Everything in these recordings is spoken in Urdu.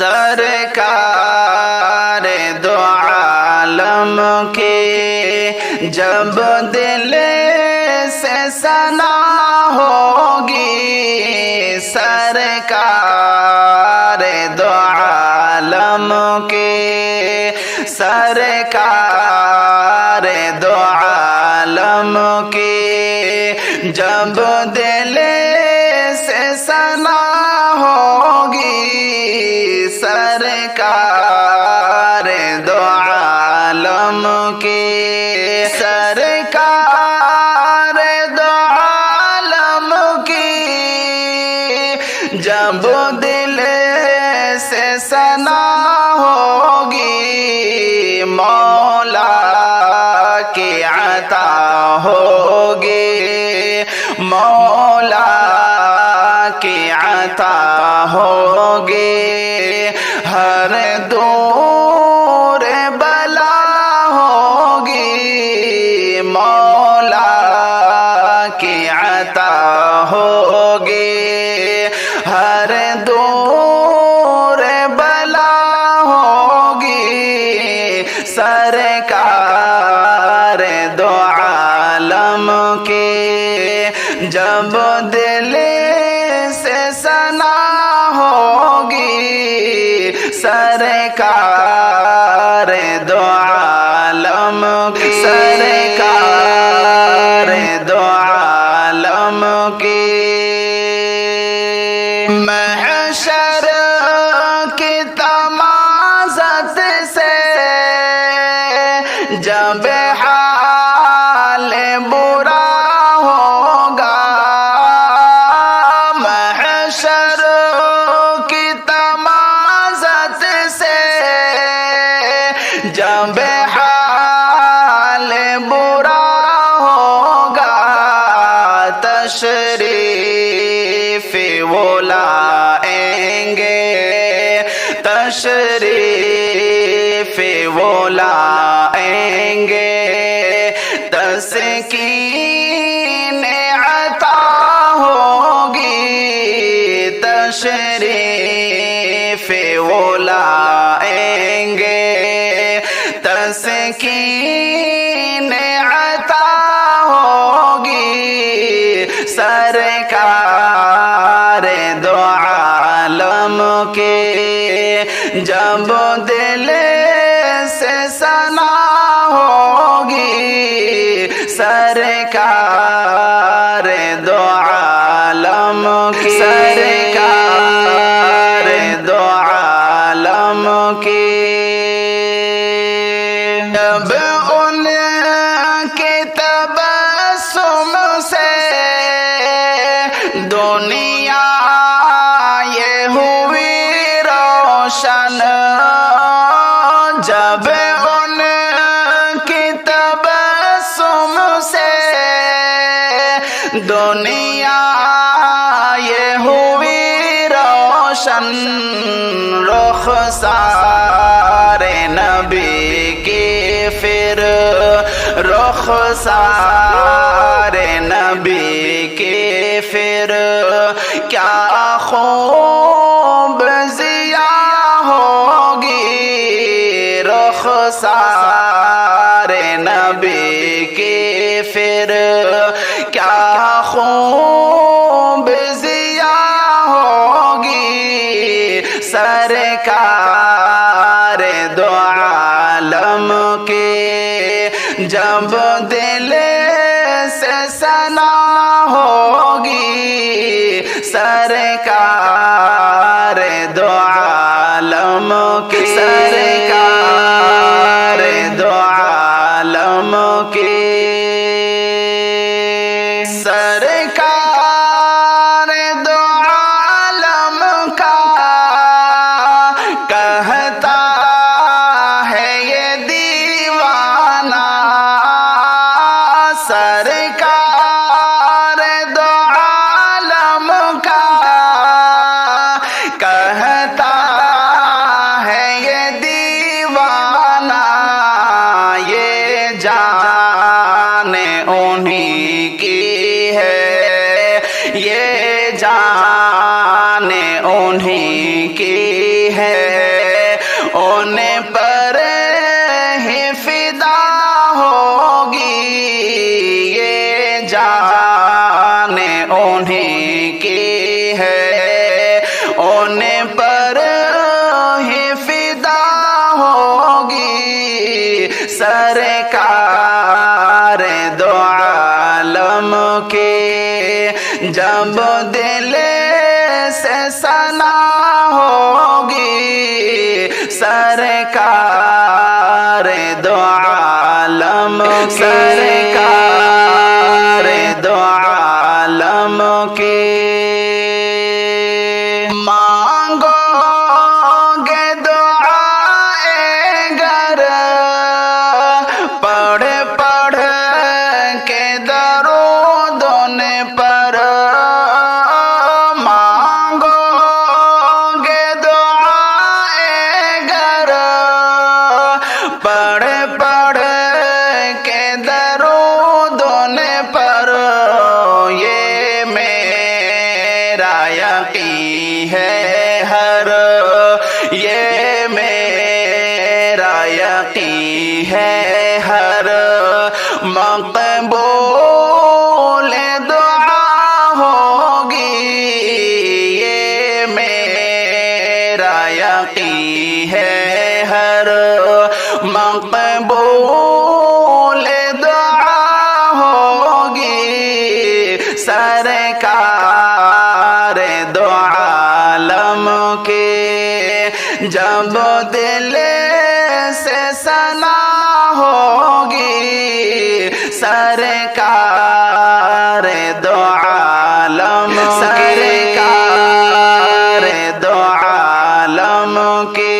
سرکار دو عالم کے جب دل سے ثنا ہوگی، سرکار دو عالم کے، سرکار دو عالم کے جب دل سے ثنا ہوگی، سرکار دو عالم کے، سرکار دو عالم کی جب دل سے ثنا ہوگی، مولا کی عطا ہوگی، مولا کی عطا ہوگی، ہر دور بلا ہوگی، مولا کی عطا ہوگی، ہر دور بلا ہوگی، سرکار دو عالم کے جب دل سے ثنا ہوگی، سرکار دو عالم کی، سرکار دو عالم کی، محشر کی تمازت سے جب حال برا ہوگا، محشر کی تمازت سے جب حال برا ہوگا، تشریف وہ لائیں گے، تشریف وہ لائیں گے، تسکین عطا ہوگی، تشریف وہ لائیں گے، تسکین عطا ہوگی، سرکار دو عالم کے جب دل سے ثنا ہوگی، سرکار دو عالم کی، سرکار دو عالم کی، جب ان کے تبسم سے دنیا یہ ہوئی روشن، جب ان کی تبسم سے دنیا یہ ہوئی روشن، رخسار نبی کی پھر، رخسار نبی کی پھر کیا خوب ضیا ہوگی، رخسار نبی کی پھر کیا خوب ضیا ہوگی، سرکار دو عالم کے جب دل سے ثنا ہوگی، سرکار دو عالم کی، سرکار دو عالم کی، سرکار دو عالم کا کہتا ہے یہ دیوانہ، سرکار دو عالم کا کہتا ہے یہ دیوانہ، یہ جان انہی کی ہے، یہ جان انہی کی ہے، انہیں کی ہے، انہیں پر ہی فدا ہوگی سرکار دو عالم کی، جب دل سے ثنا ہوگی سرکار دو عالم کی، سرکار دو عالم کی۔ مانگو گے دعائے گر پڑھ پڑھ کے درود ان پر، مانگو گے دعائے گر پڑھ پڑھ کے درود ان پر، یہ میرا یقین ہے ہر، یہ میرا یقین ہے ہر مقبول دعا ہوگی، یہ میرا یقین ہے ہر مقبول دعا ہوگی سرکار دو عالم کے، جب دل سے ثنا ہوگی سرکار دو عالم کے، سرکار دو عالم کے۔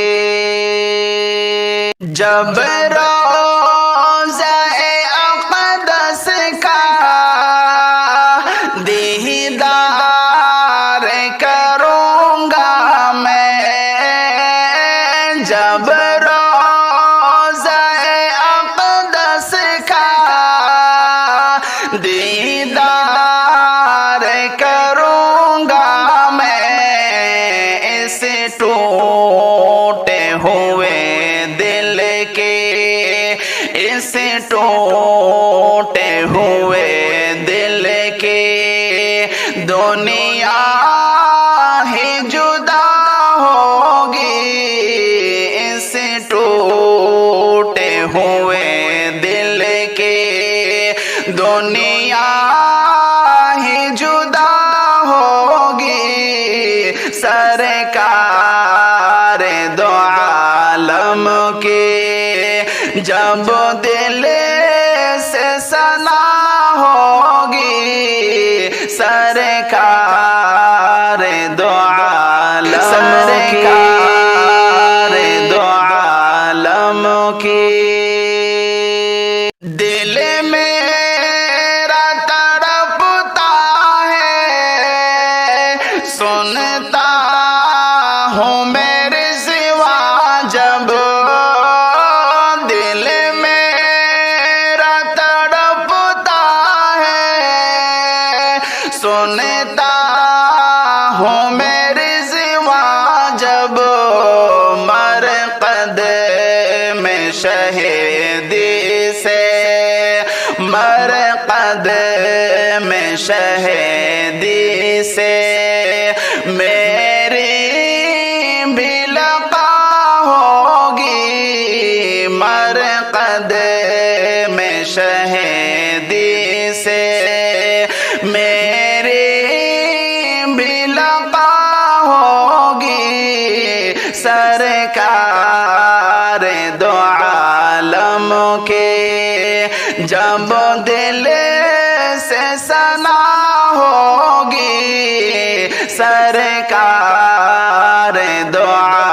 جب روضہ اقدس کا دیدار کروں گا میں، جب روضہ اقدس کا دیدار کروں گا میں، اس ٹوٹے ہوئے دل کے، اس ٹوٹے ہوئے دل کے، دنیا ہی جدا ہوگی، اس ٹوٹے ہوئے دل کے، دنیا ہی جدا ہوگی سرکار دو عالم کے، جب دل سے ثنا ہوگی سرکار دو عالم، سرکار دو عالم کی۔ دل میرا تڑپتا ہے، سنتا ہوں میرے سوا جب، دل میرا تڑپتا ہے، سنتا ہوں میرے سوا جب، مرقد میں شہیدی سے، مرقد میں شہیدی سے میری بھی لقا ہوگی، مرقد میں شہیدی سے میری بھی لقا ہوگی سرکار دو عالم کے، جب دل سے ثنا ہوگی سرکار دو عالم